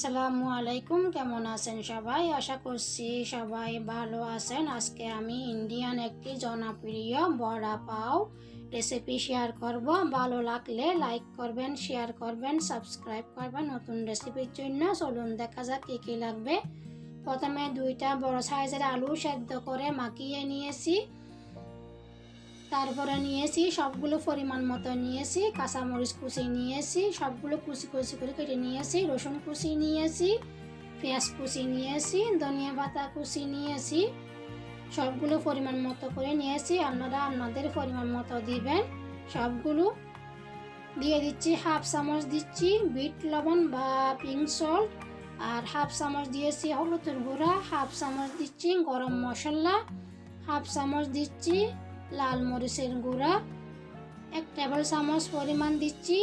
আসসালামু আলাইকুম। কেমন আছেন সবাই? আশা করছি সবাই ভালো আছেন। আজকে আমি ইন্ডিয়ান একটি জনপ্রিয় বড়া পাও রেসিপি শেয়ার করব। ভালো লাগলে লাইক করবেন, শেয়ার করবেন, সাবস্ক্রাইব করবেন নতুন রেসিপির জন্য। চলুন দেখা যাক কী কী লাগবে। প্রথমে 2টা বড় সাইজের আলু সেদ্ধ করে মাখিয়ে নিয়েছি। তারপরে নিয়েছি সবগুলো পরিমাণ মতো নিয়েছি, কাঁচামরিচ কুচি নিয়েছি, সবগুলো কুচি কুচি করে কেটে নিয়েছি, রসুন কুচি নিয়েছি, পেঁয়াজ কুচি নিয়েছি, ধনিয়া পাতা কুচি নিয়েছি, সবগুলো পরিমাণ মতো করে নিয়েছি। আপনারা আপনাদের পরিমাণ মতো দিবেন। সবগুলো দিয়ে দিচ্ছি। হাফ চামচ দিচ্ছি বিট লবণ বা পিঙ্ক সল্ট, আর হাফ চামচ দিয়েছি হলুদের গুঁড়া, হাফ চামচ দিচ্ছি গরম মশলা, হাফ চামচ দিচ্ছি লাল মরিচের গুঁড়া, 1 টেবিল চামচ পরিমাণ দিচ্ছি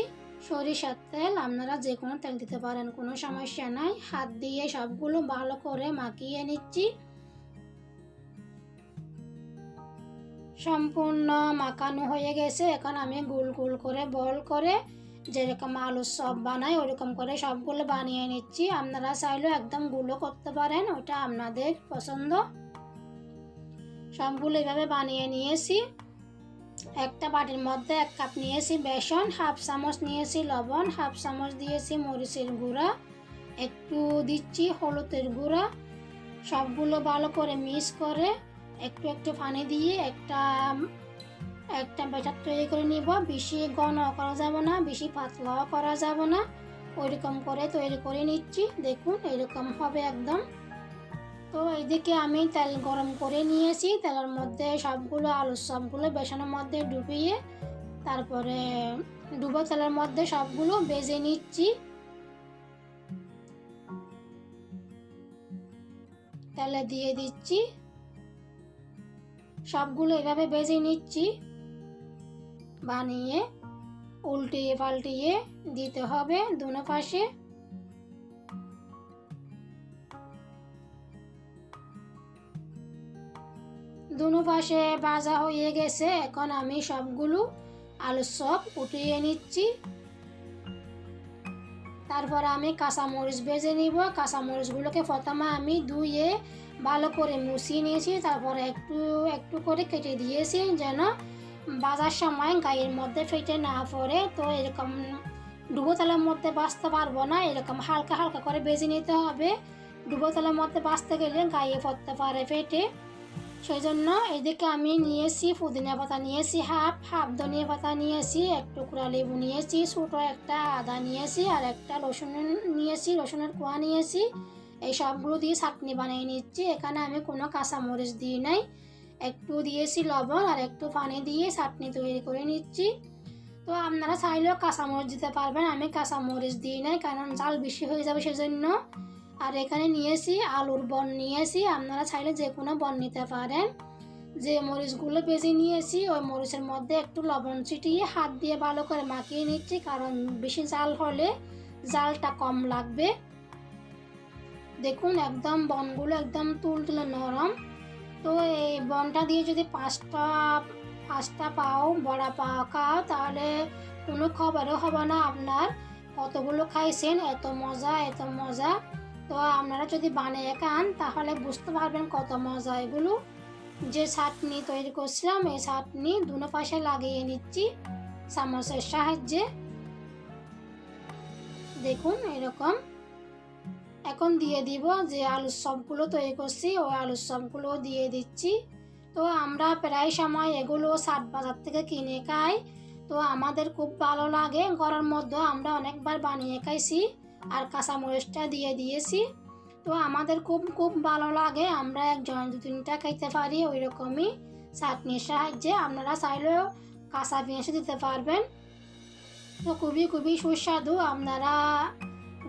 সরিষার তেল। আপনারা যে কোনো তেল দিতে পারেন, কোনো সমস্যা নাই। হাত দিয়ে সবগুলো ভালো করে মাখিয়ে নিচ্ছি। সম্পূর্ণ মাখানো হয়ে গেছে। এখন আমি গোল গোল করে বল করে যেরকম আলুর চপ বানাই ওরকম করে সবগুলো বানিয়ে নিচ্ছি। আপনারা চাইলেও একদম গুলো করতে পারেন, ওটা আপনাদের পছন্দ। সবগুলো এভাবে বানিয়ে নিয়েছি। একটা বাটির মধ্যে 1 কাপ নিয়েছি বেসন, হাফ চামচ নিয়েছি লবণ, হাফ চামচ দিয়েছি মরিচের গুঁড়া, একটু দিচ্ছি হলুদের গুঁড়া। সবগুলো ভালো করে মিক্স করে একটু একটু পানি দিয়ে একটা ব্যাটার তৈরি করে নিব। বেশি ঘন করা যাবে না, বেশি পাতলাও করা যাবে না, ওইরকম করে তৈরি করে নিচ্ছি। দেখুন এরকম হবে একদম। তো এইদিকে আমি তেল গরম করে নিয়েছি। তেলের মধ্যে সবগুলো আলুর চপগুলো বেসনের মধ্যে ডুবিয়ে তারপরে ডুবো তেলের মধ্যে সবগুলো ভেজে নিচ্ছি। তেলে দিয়ে দিচ্ছি, সবগুলো এভাবে ভেজে নিচ্ছি। বানিয়ে উল্টিয়ে পাল্টিয়ে দিতে হবে দুনো পাশে। দুনো পাশে ভাজা হয়ে গেছে। এখন আমি সবগুলো আলুর চপ উঠিয়ে নিচ্ছি। তারপর আমি কাঁচামরিচ ভেজে নিব। কাঁচামরিচগুলোকে প্রথমে আমি ধুয়ে ভালো করে মুছিয়ে নিয়েছি, তারপরে একটু একটু করে কেটে দিয়েছি যেন ভাজার সময় গায়ের মধ্যে ফেটে না পড়ে। তো এরকম ডুবো তেলের মধ্যে ভাজতে পারবো না, এরকম হালকা হালকা করে ভেজে নিতে হবে। ডুবো তেলের মধ্যে ভাজতে গেলে গায়ে পড়তে পারে ফেটে। সেই জন্য এদিকে আমি নিয়েছি পুদিনা পাতা নিয়েছি হাফ ধনিয়া পাতা নিয়েছি, 1 টুকরা লেবু নিয়েছি, ছোটো একটা আদা নিয়েছি, আর একটা রসুন নিয়েছি, রসুনের কোয়া নিয়েছি। এই সবগুলো দিয়ে চাটনি বানিয়ে নিচ্ছি। এখানে আমি কোনো কাঁচামরিচ দিই নাই, একটু দিয়েছি লবণ আর একটু পানি দিয়ে চাটনি তৈরি করে নিচ্ছি। তো আপনারা চাইলেও কাঁচামরিচ দিতে পারবেন, আমি কাঁচামরিচ দিই নাই কারণ ঝাল বেশি হয়ে যাবে সেজন্য। আর এখানে নিয়েছি আলুর বন নিয়েছি, আপনারা চাইলে যে কোনো বন নিতে পারেন। যে মরিচগুলো ভেজে নিয়েছি ওই মরিচের মধ্যে একটু লবণ ছিটিয়ে হাত দিয়ে ভালো করে মাখিয়ে নিচ্ছি, কারণ বেশি জাল হলে জালটা কম লাগবে। দেখুন একদম বনগুলো একদম তুলতুলে নরম। তো এই বনটা দিয়ে যদি পাঁচটা পাও বড়া পাও খাও তাহলে কোনো খবরও হবে না আপনার কতগুলো খাইছেন। এত মজা এত মজা। তো আপনারা যদি বানিয়ে খান তাহলে বুঝতে পারবেন কত মজা। এগুলো যে চাটনি তৈরি করছিলাম এই চাটনি দুনো পাশে লাগিয়ে নিচ্ছি চামচের সাহায্যে। দেখুন এরকম। এখন দিয়ে দিব যে আলুর চপগুলো তৈরি করছি ওই আলুর চপগুলো দিয়ে দিচ্ছি। তো আমরা প্রায় সময় এগুলো 7 বাজার থেকে কিনে খাই। তো আমাদের খুব ভালো লাগে, ঘরের মধ্যে আমরা অনেকবার বানিয়ে খাইছি আর কাঁচামরিচটা দিয়ে দিয়েছি। তো আমাদের খুব খুব ভালো লাগে, আমরা একজন 2-3টা খাইতে পারি ওই রকমই চাটনির সাহায্যে। আপনারা চাইলেও কাঁচা পেঁয়াজ দিতে পারবেন। তো খুবই খুবই সুস্বাদু। আপনারা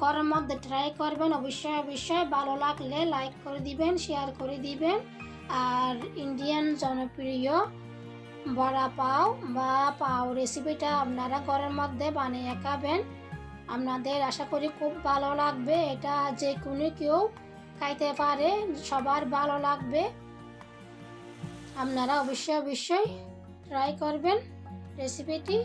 ঘরের মধ্যে ট্রাই করবেন অবশ্যই। ভালো লাগলে লাইক করে দিবেন, শেয়ার করে দিবেন। আর ইন্ডিয়ান জনপ্রিয় বড়া পাও বা পাও রেসিপিটা আপনারা ঘরের মধ্যে বানিয়ে খাবেন। আপনাদের আশা করি খুব ভালো লাগবে। এটা যে কোনো কেউ খাইতে পারে, সবার ভালো লাগবে। আপনারা অবশ্যই ট্রাই করবেন রেসিপিটি।